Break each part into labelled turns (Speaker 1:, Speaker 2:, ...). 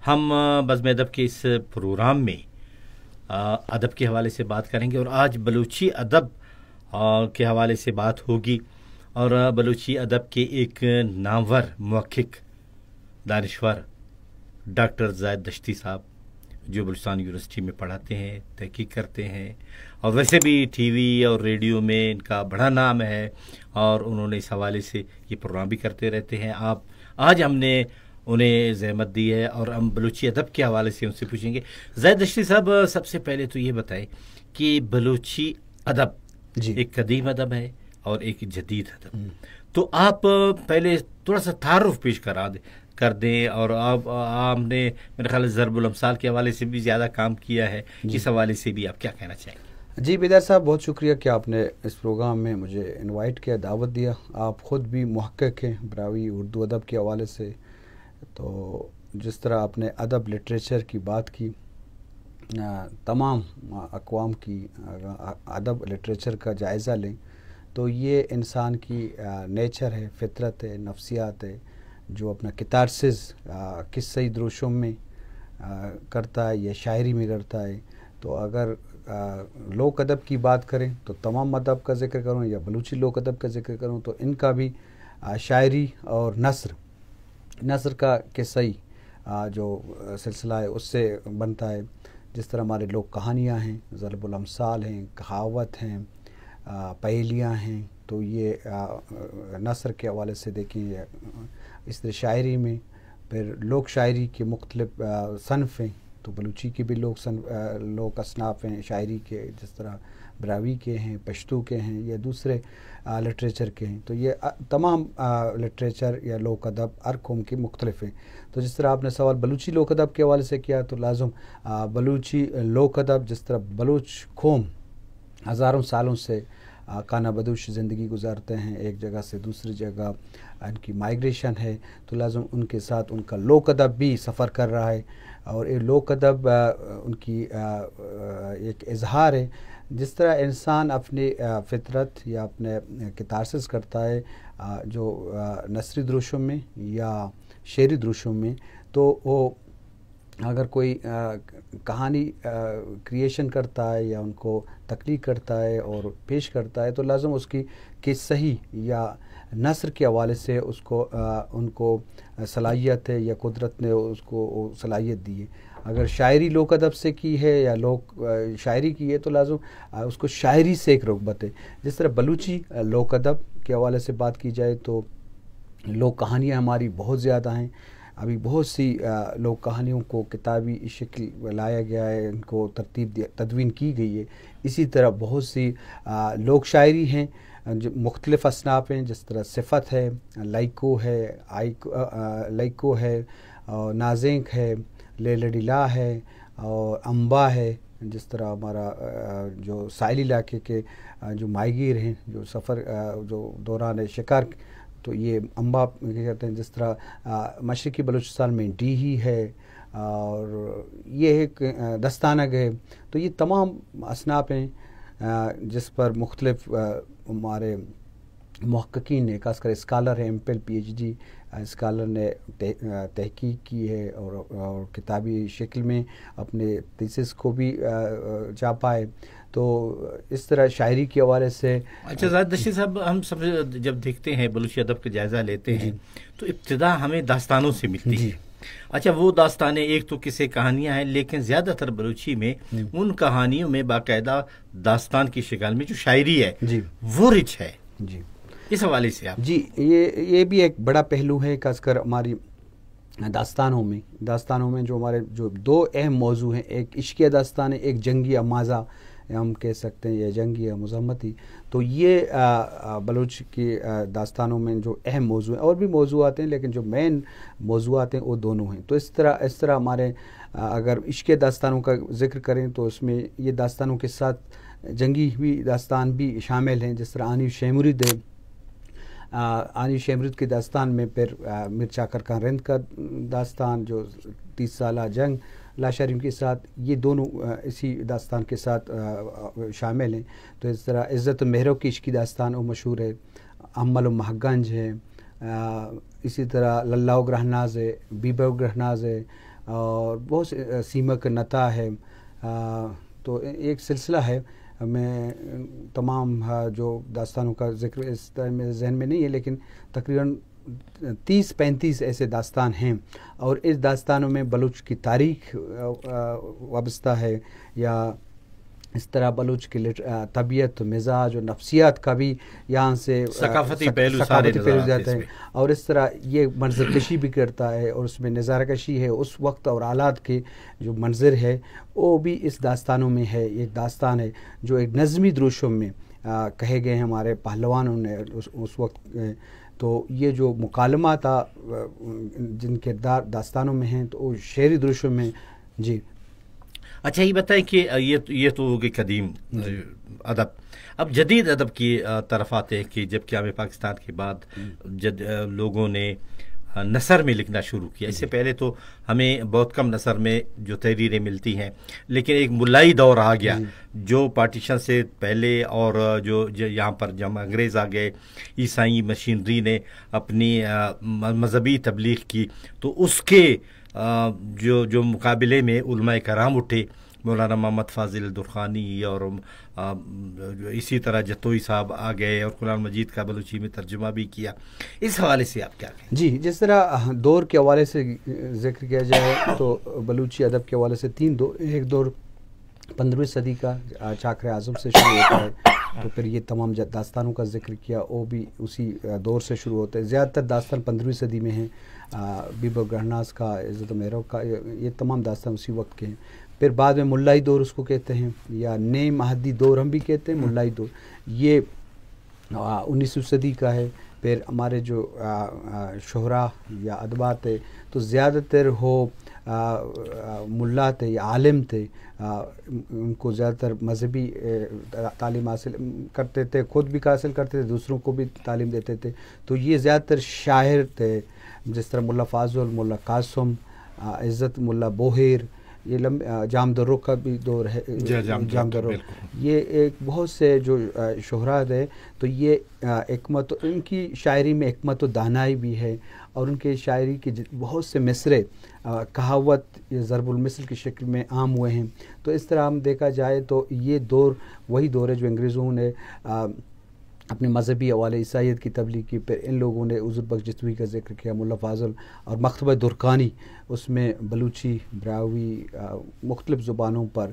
Speaker 1: ہم بزم ادب کے اس پروگرام میں ادب کے حوالے سے بات کریں گے، اور آج بلوچی ادب کے حوالے سے بات ہوگی، اور بلوچی ادب کے ایک نامور محقق دانشور ڈاکٹر زاہد دشتی صاحب، جو بلوچستان یونیورسٹی میں پڑھاتے ہیں، تحقیق کرتے ہیں، اور ویسے بھی ٹی وی اور ریڈیو میں ان کا بڑا نام ہے، اور انہوں نے اس حوالے سے یہ پروگرام بھی کرتے رہتے ہیں۔ آج ہم نے انہیں زحمت دی ہے، اور ہم بلوچی ادب کے حوالے سے ان سے پوچھیں گے۔ زاہد دشتی صاحب، سب سے پہلے تو یہ بتائیں کہ بلوچی ادب ایک قدیم ادب ہے اور ایک جدید ادب، تو آپ پہلے تھوڑا سا تعارف پیش کر دیں، اور آپ نے میرے خیال ضرب الامثال کے حوالے سے بھی زیادہ کام کیا ہے، اس حوالے سے بھی آپ کیا کہنا چاہیں گے؟
Speaker 2: جی بیدار صاحب، بہت شکریہ کہ آپ نے اس پروگرام میں مجھے انوائٹ کیا، دعوت دیا۔ آپ خود بھی محقق ہیں براوی اردو ادب کے حوالے سے، تو جس طرح آپ نے ادب لٹریچر کی بات کی، تمام اقوام کی ادب لٹریچر کا جائزہ لیں تو یہ انسان کی نیچر ہے، فطرت ہے، نفسیات ہے، جو اپنا کتارسز قصۂ دروشم میں کرتا ہے یا شاعری میں کرتا ہے۔ تو اگر لوک ادب کی بات کریں تو تمام ادب کا ذکر کروں یا بلوچی لوک ادب کا ذکر کروں تو ان کا بھی شاعری اور نثر کا قصئی جو سلسلہ ہے اس سے بنتا ہے۔ جس طرح ہمارے لوک کہانیاں ہیں، ضرب الامثال ہیں، کہاوت ہیں، پہیلیاں ہیں، تو یہ نثر کے حوالے سے دیکھیں۔ اس طرح شاعری میں پھر لوک شاعری کے مختلف صنف ہیں، تو بلوچی کے بھی لوک اصناف ہیں شاعری کے، جس طرح براوی کے ہیں، پشتو کے ہیں، یا دوسرے لٹریچر کے ہیں۔ تو یہ تمام لٹریچر یا لوک ادب ہر قوم کے مختلف ہیں۔ تو جس طرح آپ نے سوال بلوچی لوک ادب کے حوالے سے کیا، تو لازم بلوچی لوک ادب، جس طرح بلوچ قوم ہزاروں سالوں سے کانا بدوش زندگی گزارتے ہیں، ایک جگہ سے دوسری جگہ ان کی مائیگریشن ہے، تو لازم ان کے ساتھ ان کا لوک ادب بھی سفر کر رہا ہے، اور یہ لوک ادب ان کی ایک اظہار ہے۔ جس طرح انسان اپنی فطرت یا اپنے کتارسز کرتا ہے جو نثری دروشم میں یا شعری دروشم میں، تو وہ اگر کوئی کہانی کریشن کرتا ہے یا ان کو تخلیق کرتا ہے اور پیش کرتا ہے، تو لازم اس کی صحیح یا نثر کے حوالے سے اس کو ان کو صلاحیت ہے یا قدرت نے اس کو صلاحیت دی ہے۔ اگر شاعری لوک ادب سے کی ہے یا شاعری کی ہے، تو لازم اس کو شاعری سے ایک رغبت ہے۔ جس طرح بلوچی لوک ادب کے حوالے سے بات کی جائے تو لوک کہانیاں ہماری بہت زیادہ ہیں، ابھی بہت سی لوک کہانیوں کو کتابی شکل لایا گیا ہے، ان کو تدوین کی گئی ہے۔ اسی طرح بہت سی لوک شاعری ہیں جو مختلف اصناف ہیں، جس طرح صفت ہے، لائکو ہے، اور نازنک ہے، لیلڈیلا ہے، اور امبا ہے۔ جس طرح ہمارا جو ساحلی علاقے کے جو ماہی گیر ہیں، جو سفر جو دوران شکار، تو یہ امبا کہتے ہیں۔ جس طرح مشرقی بلوچستان میں ڈیہی ہے، اور یہ ایک دستانگ ہے۔ تو یہ تمام اصناف ہیں جس پر مختلف ہمارے محققین نے، خاص کر اسکالر ہیں، ایم پل پی ایچ ڈی اسکالر نے تحقیق کی ہے، اور کتابی شکل میں اپنے تھیسس کو بھی چھاپا ہے۔ تو اس طرح شاعری کے حوالے سے
Speaker 1: اچھا زاہد دشتی صاحب، ہم سب جب دیکھتے ہیں بلوچی ادب کا جائزہ لیتے ہیں تو ابتدا ہمیں داستانوں سے ملتی ہے۔ اچھا، وہ داستانیں ایک تو کسی کہانیاں ہیں، لیکن زیادہ تر بلوچی میں ان کہانیوں میں باقاعدہ داستان کی شکل میں جو شاعری ہے وہ رچ ہے۔ اس حوالے سے آپ
Speaker 2: یہ بھی ایک بڑا پہلو ہے، خاص کر ہماری داستانوں میں جو ہمارے جو دو اہم موضوع ہیں، ایک عشقیہ داستان ہے، ایک جنگی ماضا ہم کہہ سکتے ہیں، یا جنگی یا مزاحمتی۔ تو یہ بلوچ کی داستانوں میں جو اہم موضوع ہیں، اور بھی موضوعات ہیں لیکن جو مین موضوعات ہیں وہ دونوں ہیں۔ تو اس طرح ہمارے اگر عشقیہ داستانوں کا ذکر کریں تو اس میں یہ داستانوں کے ساتھ جنگی بھی داستان بھی شامل ہیں، جس طرح آنی شیمرد کی داستان میں پھر میر چاکر کا رند کا داستان جو 30 سالہ جنگ لاشریم کے ساتھ، یہ دونوں اسی داستان کے ساتھ شامل ہیں۔ تو اس طرح عزت مہرو کی عشقی داستان وہ مشہور ہے، امل و مہگنج ہے، اسی طرح للہ و گرہناز ہے، بیبہ و گرہناز ہے، اور بہت سے سیمک نتا ہے، تو ایک سلسلہ ہے. میں تمام جو داستانوں کا ذکر اس طرح میرے ذہن میں نہیں ہے، لیکن تقریباً 30-35 ایسے داستان ہیں، اور اس داستانوں میں بلوچ کی تاریخ وابستہ ہے، یا اس طرح بلوچ کی طبیعت، مزاج اور نفسیات کا بھی یہاں سے
Speaker 1: ثقافتی پہلو
Speaker 2: جاتے ہیں. اور اس طرح یہ منظر کشی بھی کرتا ہے، اور اس میں نظارہ کشی ہے اس وقت اور حالات کے جو منظر ہے وہ بھی اس داستانوں میں ہے. ایک داستان ہے جو ایک نظمی دروشوں میں کہے گئے ہیں ہمارے پہلوانوں نے اس وقت. تو یہ جو مکالمہ تھا جن کردار داستانوں میں ہیں، تو وہ شعری دروشوں میں. جی
Speaker 1: اچھا، یہ بتائیں کہ یہ تو ہوگی قدیم ادب. اب جدید ادب کی طرف آتے ہیں کہ جب قیام پاکستان کے بعد لوگوں نے نثر میں لکھنا شروع کیا. اس سے پہلے تو ہمیں بہت کم نثر میں جو تحریریں ملتی ہیں، لیکن ایک ملائی دور آ گیا جو پارٹیشن سے پہلے، اور جو یہاں پر جب انگریز آ گئے، عیسائی مشینری نے اپنی مذہبی تبلیغ کی، تو اس کے جو مقابلے میں علماء کرام اٹھے. مولانا محمد فاضل درخانی اور اسی طرح جتوئی صاحب آ گئے، اور قرآن مجید کا بلوچی میں ترجمہ بھی کیا. اس حوالے سے آپ کیا کہیں؟
Speaker 2: جی، جس طرح دور کے حوالے سے ذکر کیا جائے تو بلوچی ادب کے حوالے سے 3 دور. ایک دور 15ویں صدی کا چاکر اعظم سے شروع ہوتا ہے، تو پھر یہ تمام داستانوں کا ذکر کیا وہ بھی اسی دور سے شروع ہوتے ہیں. زیادہ تر داستان 15ویں صدی میں ہیں. بیبو گرناس کا، عزت و مہرو کا، یہ تمام داستان اسی وقت کے ہیں. پھر بعد میں ملائی دور اس کو کہتے ہیں، یا نئے مہدی دور ہم بھی کہتے ہیں. ملائی دور یہ 19ویں صدی کا ہے. پھر ہمارے جو شہرا یا ادبات ہے تو زیادہ تر ہو ملا تھے یا عالم تھے، ان کو زیادہ تر مذہبی تعلیم حاصل کرتے تھے، خود بھی حاصل کرتے تھے، دوسروں کو بھی تعلیم دیتے تھے. تو یہ زیادہ تر شاعر تھے، جس طرح ملا فاضل، ملا قاسم، عزت ملا بوہیر. یہ جام درو کا بھی دور ہے. جام درو یہ ایک بہت سے جو شہرات ہے، تو یہ حکمت، ان کی شاعری میں حکمت و دانائی بھی ہے، اور ان کے شاعری کے بہت سے مصرے کہاوت یا ضرب المثل کی شکل میں عام ہوئے ہیں. تو اس طرح ہم دیکھا جائے تو یہ دور وہی دور ہے جو انگریزوں نے اپنے مذہبی حوالے عیسائیت کی تبلیغ کی. پھر ان لوگوں نے حضور بخش جتوئی کا ذکر کیا، ملا فاضل، اور مکتبہ درکانی، اس میں بلوچی، براہوی، مختلف زبانوں پر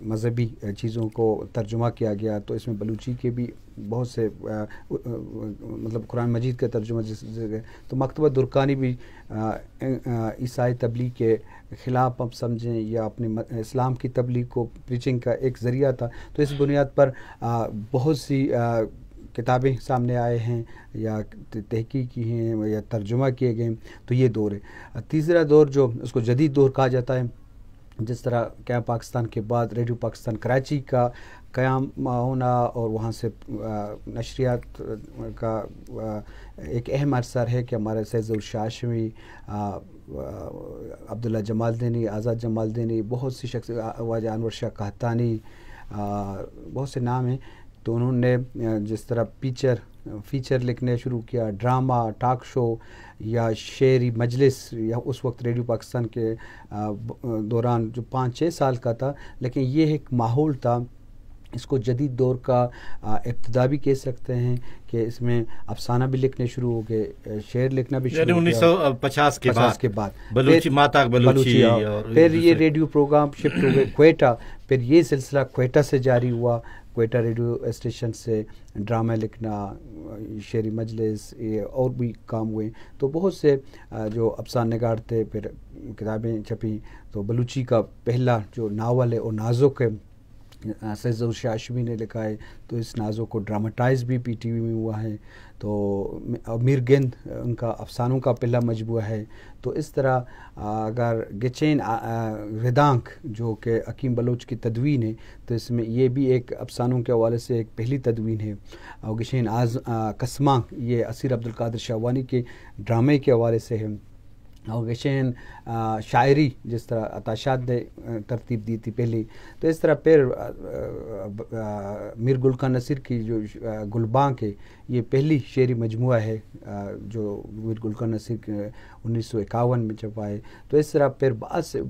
Speaker 2: مذہبی چیزوں کو ترجمہ کیا گیا. تو اس میں بلوچی کے بھی بہت سے مطلب قرآن مجید کا ترجمہ تو مکتبہ درکانی بھی عیسائی تبلیغ کے خلاف ہم سمجھیں یا اپنے اسلام کی تبلیغ کو پریچنگ کا ایک ذریعہ تھا. تو اس بنیاد پر بہت سی کتابیں سامنے آئے ہیں یا تحقیق کی ہیں یا ترجمہ کیے گئے ہیں. تو یہ دور ہے. تیسرا دور جو اس کو جدید دور کہا جاتا ہے، جس طرح قیام پاکستان کے بعد ریڈیو پاکستان کراچی کا قیام ہونا، اور وہاں سے نشریات کا ایک اہم اثر ہے کہ ہمارے سید ظہور شاہ ہاشمی، عبداللہ جمالدینی، آزاد جمالدینی، بہت سی خواجہ انور شاہ قحطانی، بہت سے نام ہیں. تو انہوں نے جس طرح فیچر لکھنے شروع کیا، ڈرامہ، ٹاک شو یا شعری مجلس، یا اس وقت ریڈیو پاکستان کے دوران جو 5-6 سال کا تھا، لیکن یہ ایک ماحول تھا. اس کو جدید دور کا ابتدا بھی کہہ سکتے ہیں کہ اس میں افسانہ بھی لکھنے شروع ہو گئے، شعر لکھنا بھی شروع ہو گیا
Speaker 1: 1950 کے بعد بلوچی ماتا بلوچی.
Speaker 2: پھر یہ ریڈیو پروگرام شفٹ ہو گئے کوئٹہ. پھر یہ سلسلہ کوئٹہ سے جاری ہوا، کوئٹہ ریڈیو اسٹیشن سے ڈرامہ لکھنا، شعری مجلس، اور بھی کام ہوئے. تو بہت سے جو افسانہ نگار تھے، پھر کتابیں چھپیں. تو بلوچی کا پہلا جو ناول ہے وہ نازک ہے، سید ظہور شاہ ہاشمی نے لکھا ہے. تو اس نازک کو ڈراماٹائز بھی پی ٹی وی میں ہوا ہے. تو میر گند ان کا افسانوں کا پہلا مجموعہ ہے. تو اس طرح اگر گچین ردانک جو کہ حکیم بلوچ کی تدوین ہے، تو اس میں یہ بھی ایک افسانوں کے حوالے سے ایک پہلی تدوین ہے. اور گچین قسماں یہ اسیر عبدالقادر شاہوانی کے ڈرامے کے حوالے سے ہے. اور گشین شاعری جس طرح عطاشات نے ترتیب دی تھی پہلی، تو اس طرح پھر میر گلخان نصیر کی جو گلباں کے یہ پہلی شعری مجموعہ ہے جو میر گلخان نصیر 1951 میں چھپا ہے. تو اس طرح پھر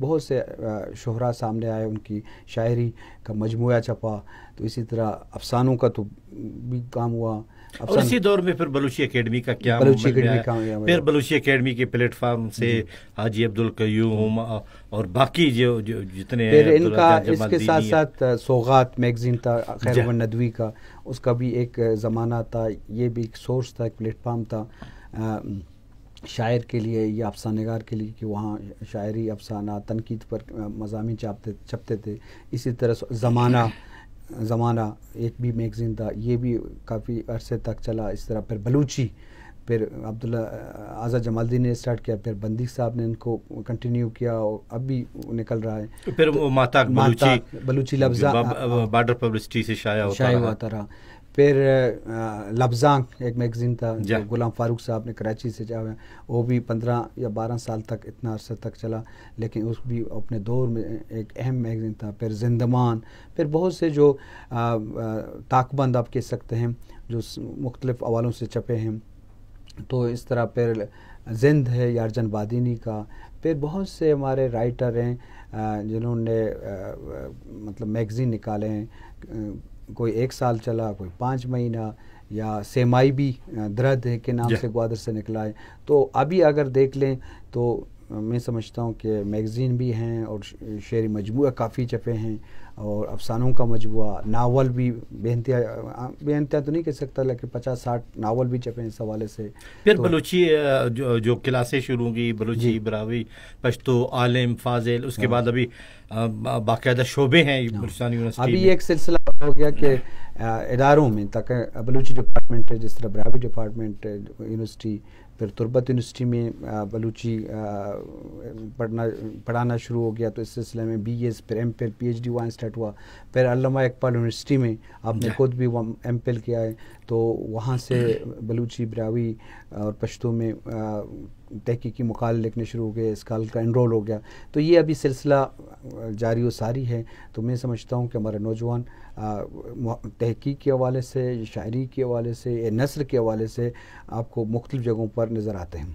Speaker 2: بہت سے شہراء سامنے آئے، ان کی شاعری کا مجموعہ چھپا. تو اسی طرح افسانوں کا تو بھی کام ہوا.
Speaker 1: اور اسی دور میں پھر بلوچی اکیڈمی کا کیا پھر بلوچی اکیڈمی کے پلیٹ فارم سے حاجی عبدالقیوم اور باقی جو جتنے
Speaker 2: پھر ان کا اس کے ساتھ ساتھ سوغات میگزین تھا خیر و ندوی کا، اس کا بھی ایک زمانہ تھا. یہ بھی ایک سورس تھا، ایک پلیٹ فارم تھا شاعر کے لیے یا افسانہ نگار کے لیے کہ وہاں شاعری افسانہ تنقید پر مضامین چھپتے تھے. اسی طرح زمانہ ایک بھی میگزین تھا، یہ بھی کافی عرصے تک چلا. اس طرح پھر بلوچی، پھر عبداللہ آزاد جمال الدین نے اسٹارٹ کیا، پھر بندی صاحب نے ان کو کنٹینیو کیا اور اب بھی نکل رہا ہے.
Speaker 1: پھر ماتاک
Speaker 2: بلوچی لفظاں
Speaker 1: بارڈر پبلسٹی سے شائع
Speaker 2: ہوتا رہا. پھر لفظاں ایک میگزین تھا جو غلام فاروق صاحب نے کراچی سے جا، وہ بھی 15 یا 12 سال تک اتنا عرصہ تک چلا، لیکن اس بھی اپنے دور میں ایک اہم میگزین تھا. پھر زندمان، پھر بہت سے جو طاق بند آپ کہہ سکتے ہیں جو مختلف حوالوں سے چھپے ہیں. تو اس طرح پھر زند ہے یارجن بادینی کا. پھر بہت سے ہمارے رائٹر ہیں جنہوں نے مطلب میگزین نکالے ہیں. کوئی 1 سال چلا، کوئی 5 مہینہ، یا سیمائی بھی درد ہے کے نام سے گوادر سے نکلا ہے. تو ابھی اگر دیکھ لیں تو میں سمجھتا ہوں کہ میگزین بھی ہیں اور شعری مجموعہ کافی چھپے ہیں اور افسانوں کا مجموعہ، ناول بھی بے انتہا تو نہیں کہہ سکتا لیکن 50-60 ناول بھی چھپے ہیں اس حوالے سے.
Speaker 1: پھر بلوچی جو کلاسیں شروع ہوگی، بلوچی براوی پشتو عالم فاضل، اس کے بعد ابھی باقاعدہ شعبے ہیں بلوچستان یونیورسٹی.
Speaker 2: ابھی ایک سلسلہ ہو گیا کہ اداروں میں تک بلوچی ڈپارٹمنٹ ہے، جس طرح براوی ڈپارٹمنٹ یونیورسٹی، پھر تربت یونیورسٹی میں بلوچی پڑھانا شروع ہو گیا. تو اس سلسلے میں بی ایس، پھر ایم پھل، پی ایچ ڈی وہاں اسٹارٹ ہوا. پھر علامہ اقبال یونیورسٹی میں آپ نے خود بھی ایم پھل کیا ہے، تو وہاں سے بلوچی براوی اور پشتو میں تحقیقی مقالے لکھنے شروع ہو گئے، اسکال کا انرول ہو گیا. تو یہ ابھی سلسلہ جاری و ساری ہے. تو میں سمجھتا ہوں کہ ہمارے نوجوان تحقیق کے حوالے سے، شاعری کے حوالے سے، نثر کے حوالے سے آپ کو مختلف جگہوں پر نظر آتے ہیں.